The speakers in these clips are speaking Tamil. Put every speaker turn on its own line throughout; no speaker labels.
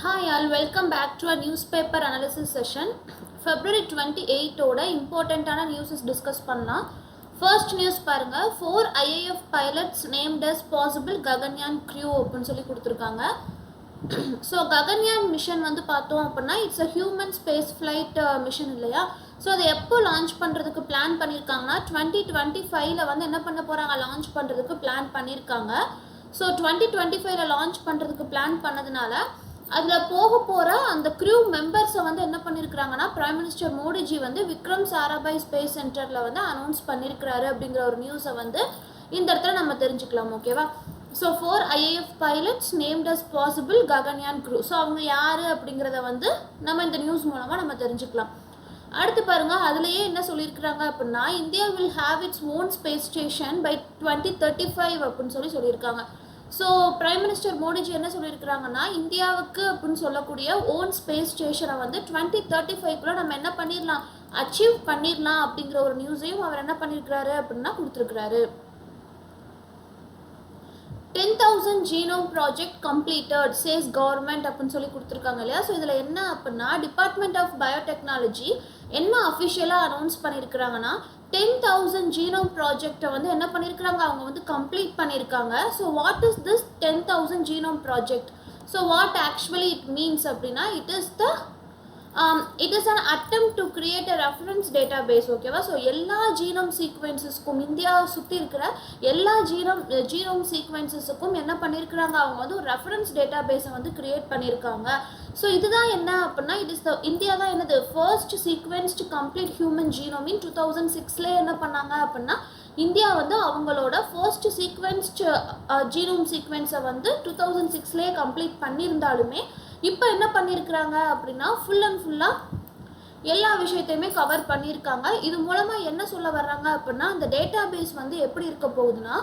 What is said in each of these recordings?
Hi all, welcome back to our newspaper analysis session. February 28 ஓட இம்பார்ட்டண்ட்டான நியூஸஸ் டிஸ்கஸ் பண்ணலாம். ஃபர்ஸ்ட் நியூஸ் பாருங்கள், 4 IAF pilots named as possible Gaganyaan crew அப்படின்னு சொல்லி கொடுத்துருக்காங்க. ஸோ ககன்யான் மிஷன் வந்து பார்த்தோம் அப்படின்னா it's a human space flight mission இல்லையா. ஸோ அதை எப்போ லான்ச் பண்ணுறதுக்கு பிளான் பண்ணியிருக்காங்கன்னா 2025 வந்து என்ன பண்ண போகிறாங்க, லான்ச் பண்ணுறதுக்கு பிளான் பண்ணியிருக்காங்க. ஸோ 2025 லான்ச் பண்ணுறதுக்கு பிளான் பண்ணதுனால அதில் போக போகிற அந்த க்ரூ மெம்பர்ஸை வந்து என்ன பண்ணியிருக்கிறாங்கன்னா பிரைம் மினிஸ்டர் மோடிஜி வந்து விக்ரம் சாராபாய் ஸ்பேஸ் சென்டரில் வந்து அனௌன்ஸ் பண்ணியிருக்கிறாரு அப்படிங்கிற ஒரு நியூஸை வந்து இந்த இடத்துல நம்ம தெரிஞ்சுக்கலாம். ஓகேவா. So 4 IAF pilots named as possible Gaganyaan crew. So அவங்க யார் அப்படிங்கிறத வந்து நம்ம இந்த நியூஸ் மூலமாக நம்ம தெரிஞ்சுக்கலாம். அடுத்து பாருங்கள், அதுலேயே என்ன சொல்லியிருக்கிறாங்க அப்படின்னா India will have its own space station by 2035 அப்படின்னு சொல்லியிருக்காங்க. ஸோ பிரைம் மினிஸ்டர் மோடிஜி என்ன சொல்லியிருக்கிறாங்கன்னா இந்தியாவுக்கு அப்படின்னு சொல்லக்கூடிய ஓன் ஸ்பேஸ் ஸ்டேஷனை வந்து 2035 நம்ம என்ன பண்ணிடலாம், அச்சீவ் பண்ணிடலாம் அப்படிங்கிற ஒரு நியூஸையும் அவர் என்ன பண்ணியிருக்கிறாரு அப்படின்னா கொடுத்துருக்கிறாரு. 10,000 genome project completed says government அப்படின்னு சொல்லி கொடுத்துருக்காங்க இல்லையா. ஸோ இதில் என்ன அப்படின்னா டிபார்ட்மெண்ட் ஆஃப் பயோடெக்னாலஜி என்ன அஃபிஷியலாக அனௌன்ஸ் பண்ணியிருக்கிறாங்கன்னா 10,000 genome ப்ராஜெக்டை வந்து என்ன பண்ணியிருக்கிறாங்க, அவங்க வந்து கம்ப்ளீட் பண்ணியிருக்காங்க. So what is this 10,000 genome project? So what actually it means அப்படின்னா it is an attempt to create a reference database. ஓகேவா. ஸோ எல்லா ஜீனோம் சீக்வென்சஸ்க்கும் இந்தியாவை சுற்றி இருக்கிற எல்லா ஜீனோம் சீக்வென்சஸுக்கும் என்ன பண்ணியிருக்கிறாங்க, அவங்க வந்து ஒரு ரெஃபரன்ஸ் டேட்டாபேஸை வந்து கிரியேட் பண்ணியிருக்காங்க. ஸோ இதுதான் என்ன அப்படின்னா இந்தியா தான் என்னது ஃபர்ஸ்ட் சீக்வென்ஸ்டு கம்ப்ளீட் ஹியூமன் ஜீனோம் இன் 2006 என்ன பண்ணாங்க அப்படின்னா இந்தியா வந்து அவங்களோட ஃபர்ஸ்ட் சீக்வென்ஸ்டு ஜீனோம் சீக்வென்ஸை வந்து 2006 கம்ப்ளீட் பண்ணியிருந்தாலுமே இப்போ என்ன பண்ணியிருக்கிறாங்க அப்படின்னா ஃபுல் அண்ட் ஃபுல்லாக எல்லா விஷயத்தையுமே கவர் பண்ணியிருக்காங்க. இது மூலமாக என்ன சொல்ல வர்றாங்க அப்படின்னா அந்த டேட்டா பேஸ் வந்து எப்படி இருக்க போகுதுன்னா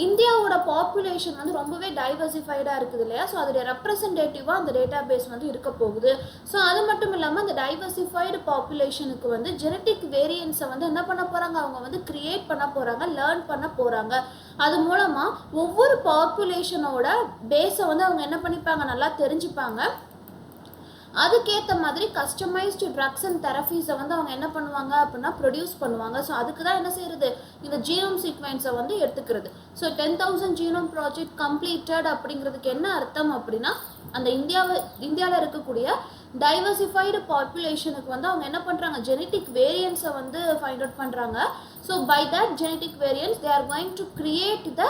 இந்தியாவோட பாப்புலேஷன் வந்து ரொம்பவே டைவர்சிஃபைடாக இருக்குது இல்லையா. ஸோ அதோடைய ரெப்ரசன்டேட்டிவாக அந்த டேட்டா பேஸ் வந்து இருக்க போகுது. ஸோ அது மட்டும் இல்லாமல் அந்த டைவர்சிஃபைடு பாப்புலேஷனுக்கு வந்து ஜெனட்டிக் வேரியன்ஸை வந்து என்ன பண்ண போகிறாங்க, அவங்க வந்து கிரியேட் பண்ண போகிறாங்க, லேர்ன் பண்ண போகிறாங்க. அது மூலமாக ஒவ்வொரு பாப்புலேஷனோட பேஸை வந்து அவங்க என்ன பண்ணிப்பாங்க, நல்லா தெரிஞ்சுப்பாங்க. அதுக்கேற்ற மாதிரி கஸ்டமைஸ்டு ட்ரக்ஸ் அண்ட் தெரப்பீஸை வந்து அவங்க என்ன பண்ணுவாங்க அப்படின்னா ப்ரொடியூஸ் பண்ணுவாங்க. ஸோ அதுக்கு தான் என்ன செய்கிறது, இந்த ஜீனோம் சீக்வென்ஸை வந்து எடுத்துக்கிறது. ஸோ 10,000 genome ப்ராஜெக்ட் கம்ப்ளீட்டட் அப்படிங்கிறதுக்கு என்ன அர்த்தம் அப்படின்னா அந்த இந்தியாவில் இருக்கக்கூடிய டைவர்சிஃபைடு பாப்புலேஷனுக்கு வந்து அவங்க என்ன பண்ணுறாங்க, ஜெனட்டிக் வேரியன்ஸை வந்து ஃபைண்ட் அவுட் பண்ணுறாங்க. So by that genetic variants they are going to create the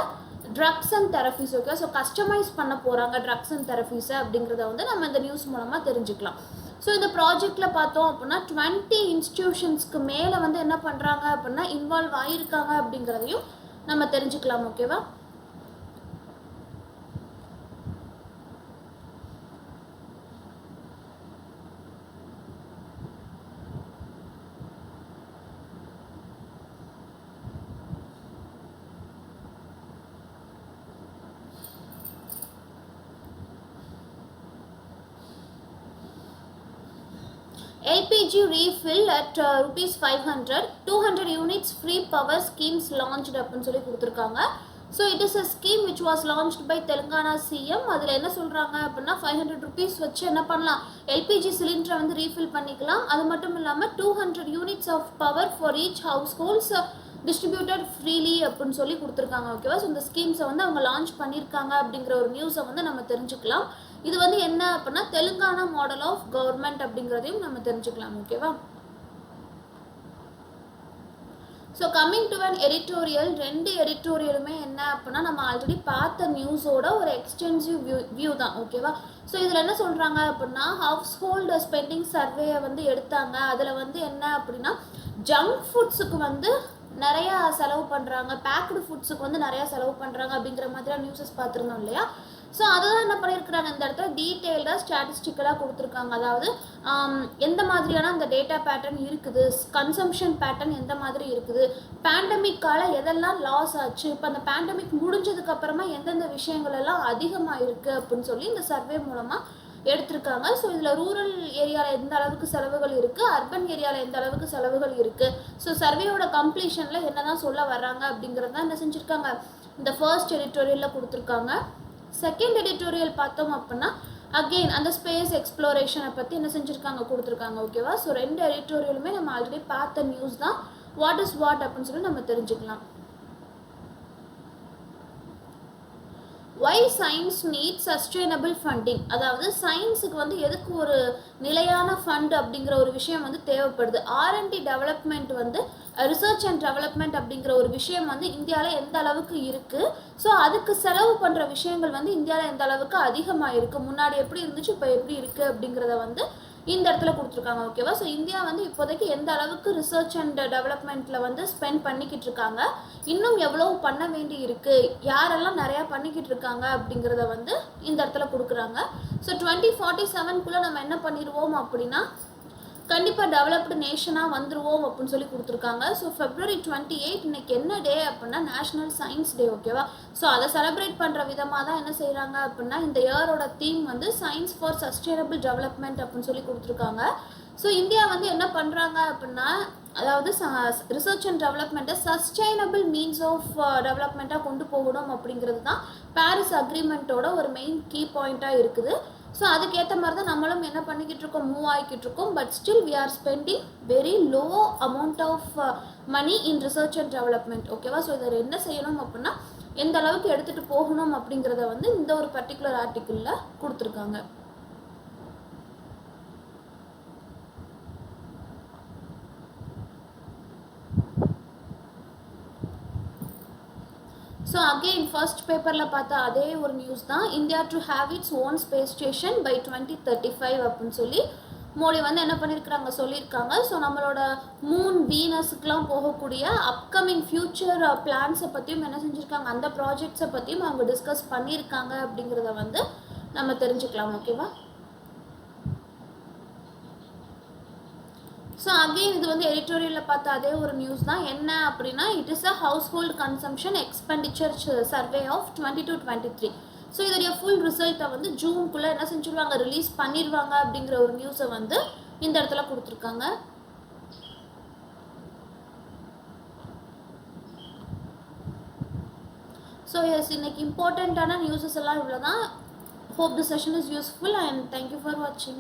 drugs and therapies. Okay. So customise பண்ண போகிறாங்க ட்ரக்ஸ் அண்ட் தெரப்பீஸை அப்படிங்கிறத வந்து நம்ம இந்த நியூஸ் மூலமாக தெரிஞ்சுக்கலாம். ஸோ இந்த ப்ராஜெக்டில் பார்த்தோம் அப்படின்னா 20 இன்ஸ்டிடியூஷன்ஸ்க்கு மேலே வந்து என்ன பண்ணுறாங்க அப்படின்னா இன்வால்வ் ஆகியிருக்காங்க அப்படிங்கிறதையும் நம்ம தெரிஞ்சுக்கலாம். ஓகேவா. LPG refill at rupees 500, 200 units free power schemes launched அப்படின்னு சொல்லி கொடுத்துருக்காங்க. So it is a scheme which was launched by Telangana CM. அதில் என்ன சொல்கிறாங்க அப்படின்னா 500 rupees வச்சு என்ன பண்ணலாம், எல்பிஜி சிலிண்டரை வந்து ரீஃபில் பண்ணிக்கலாம். அது மட்டும் இல்லாமல் 200 units of power for each households distributed freely அப்படின்னு சொல்லி கொடுத்துருக்காங்க. ஓகேவா. ஸோ இந்த ஸ்கீம்ஸை வந்து அவங்க லான்ச் பண்ணியிருக்காங்க அப்படிங்கிற ஒரு நியூஸை வந்து நம்ம தெரிஞ்சுக்கலாம். இது வந்து என்ன அப்படின்னா தெலுங்கானா மாடல் ஆஃப் கவர்மெண்ட் அப்படிங்கிறதையும் நம்ம தெரிஞ்சுக்கலாம். ஓகேவா. So coming to an editorial, 2 எடிட்டோரியலுமே என்ன அப்படின்னா நம்ம ஆல்ரெடி பார்த்த நியூஸோட ஒரு எக்ஸ்டென்சிவ் வியூ தான். ஓகேவா. ஸோ இதில் என்ன சொல்கிறாங்க அப்படின்னா ஹவுஸ் ஹோல்டு ஸ்பெண்டிங் சர்வேயை வந்து எடுத்தாங்க. அதில் வந்து என்ன அப்படின்னா ஜங்க் ஃபுட்ஸுக்கு வந்து நிறையா செலவு பண்ணுறாங்க, பேக்டு ஃபுட்ஸுக்கு வந்து நிறையா செலவு பண்ணுறாங்க அப்படிங்கிற மாதிரியான நியூஸஸ் பார்த்துருந்தோம் இல்லையா. ஸோ அதுதான் என்ன பண்ணியிருக்கிறாங்க, இந்த இடத்துல டீட்டெயில்டாக ஸ்டாட்டிஸ்டிக்கலாக கொடுத்துருக்காங்க. அதாவது எந்த மாதிரியான அந்த டேட்டா பேட்டர்ன் இருக்குது, கன்சம்ஷன் பேட்டர்ன் எந்த மாதிரி இருக்குது, பேண்டமிக்கால் எதெல்லாம் லாஸ் ஆச்சு, இப்போ அந்த பேண்டமிக் முடிஞ்சதுக்கப்புறமா எந்தெந்த விஷயங்கள் எல்லாம் அதிகமாக இருக்குது அப்படின்னு சொல்லி இந்த சர்வே மூலமாக எடுத்திருக்காங்க. ஸோ இதில் ரூரல் ஏரியாவில் எந்த அளவுக்கு செலவுகள் இருக்குது, அர்பன் ஏரியாவில் எந்த அளவுக்கு செலவுகள் இருக்குது, ஸோ சர்வேயோட கம்ப்ளீஷனில் என்ன தான் சொல்ல வர்றாங்க அப்படிங்கிறது தான் என்ன செஞ்சுருக்காங்க இந்த ஃபர்ஸ்ட் எடிட்டோரியலில் கொடுத்துருக்காங்க. செகண்ட் எடிட்டோரியல் பார்த்தோம் அப்படின்னா அகெயின் அந்த ஸ்பேஸ் எக்ஸ்ப்ளோரேஷனை பற்றி என்ன செஞ்சுருக்காங்க கொடுத்துருக்காங்க ஓகேவா. ஸோ 2 எடிட்டோரியலுமே நம்ம ஆல்ரெடி பார்த்த நியூஸ் தான். வாட் இஸ் வாட் அப்படின்னு சொல்லி நம்ம தெரிஞ்சுக்கலாம். Why science needs sustainable funding, அதாவது சயின்ஸுக்கு வந்து எதுக்கு ஒரு நிலையான ஃபண்ட் அப்படிங்கிற ஒரு விஷயம் வந்து தேவைப்படுது. ஆர்என்டி டெவலப்மெண்ட் வந்து ரிசர்ச் அண்ட் டெவலப்மெண்ட் அப்படிங்கிற ஒரு விஷயம் வந்து இந்தியாவில் எந்த அளவுக்கு இருக்குது, ஸோ அதுக்கு செலவு பண்ணுற விஷயங்கள் வந்து இந்தியாவில் எந்த அளவுக்கு அதிகமாக இருக்குது, முன்னாடி எப்படி இருந்துச்சு இப்போ எப்படி இருக்குது அப்படிங்கிறத வந்து இந்த இடத்துல கொடுத்துருக்காங்க ஓகேவா. ஸோ இந்தியா வந்து இப்போதைக்கு எந்த அளவுக்கு ரிசர்ச் அண்ட் டெவலப்மெண்ட்டில் வந்து ஸ்பெண்ட் பண்ணிக்கிட்டு இருக்காங்க, இன்னும் எவ்வளோ பண்ண வேண்டி இருக்குது, யாரெல்லாம் நிறையா பண்ணிக்கிட்டு இருக்காங்க அப்படிங்கிறத வந்து இந்த இடத்துல கொடுக்குறாங்க. ஸோ 2047 நம்ம என்ன பண்ணிடுவோம் அப்படின்னா கண்டிப்பாக டெவலப்டு நேஷனாக வந்துருவோம் அப்படின்னு சொல்லி கொடுத்துருக்காங்க. ஸோ February 28 இன்னைக்கு என்ன டே அப்படின்னா நேஷ்னல் சயின்ஸ் டே ஓகேவா. ஸோ அதை செலிப்ரேட் பண்ணுற விதமாக தான் என்ன செய்கிறாங்க அப்படின்னா இந்த இயரோட தீம் வந்து சயின்ஸ் ஃபார் சஸ்டைனபிள் டெவலப்மெண்ட் அப்படின்னு சொல்லி கொடுத்துருக்காங்க. ஸோ இந்தியா வந்து என்ன பண்ணுறாங்க அப்படின்னா அதாவது ரிசர்ச் அண்ட் டெவலப்மெண்ட்டை சஸ்டைனபிள் மீன்ஸ் ஆஃப் டெவலப்மெண்ட்டாக கொண்டு போகணும் அப்படிங்கிறது தான் பாரிஸ் அக்ரிமெண்ட்டோட ஒரு மெயின் கீ பாயிண்ட்டாக இருக்குது. ஸோ அதுக்கேற்ற மாதிரி தான் நம்மளும் என்ன பண்ணிக்கிட்டு இருக்கோம், மூவ் ஆகிக்கிட்டு இருக்கோம். But still we are spending very low amount of money in research and development ஓகேவா. ஸோ இதில் என்ன செய்யணும் அப்படின்னா எந்த அளவுக்கு எடுத்துகிட்டு போகணும் அப்படிங்கிறத வந்து இந்த ஒரு பர்டிகுலர் ஆர்டிக்கிளில் கொடுத்துருக்காங்க. ஸோ அகெயின் ஃபர்ஸ்ட் பேப்பரில் பார்த்தா அதே ஒரு நியூஸ் தான். India to have its own space station by 2035 அப்படின்னு சொல்லி மோடி வந்து என்ன பண்ணியிருக்கிறாங்க சொல்லியிருக்காங்க. ஸோ நம்மளோட மூன் வீனஸுக்கெலாம் போகக்கூடிய அப்கமிங் ஃப்யூச்சர் பிளான்ஸை பற்றியும் என்ன செஞ்சுருக்காங்க, அந்த ப்ராஜெக்ட்ஸை பற்றியும் அவங்க டிஸ்கஸ் பண்ணியிருக்காங்க அப்படிங்கிறத வந்து நம்ம தெரிஞ்சுக்கலாம் ஓகேவா. ஸோ அகெயின் இது வந்து எடிட்டோரியலில் பார்த்த அதே ஒரு நியூஸ் தான். என்ன அப்படின்னா it is a household consumption expenditure survey of 2022-23. So இதோடைய ஃபுல் ரிசல்ட்டை வந்து ஜூனுக்குள்ளே என்ன செஞ்சுருவாங்க, ரிலீஸ் பண்ணிடுவாங்க அப்படிங்கிற ஒரு நியூஸை வந்து இந்த இடத்துல கொடுத்துருக்காங்க. ஸோ எஸ் இன்னைக்கு இம்பார்ட்டண்ட்டான நியூஸஸ் எல்லாம் இவ்வளோ தான். Hope the session is useful and thank you for வாட்சிங்.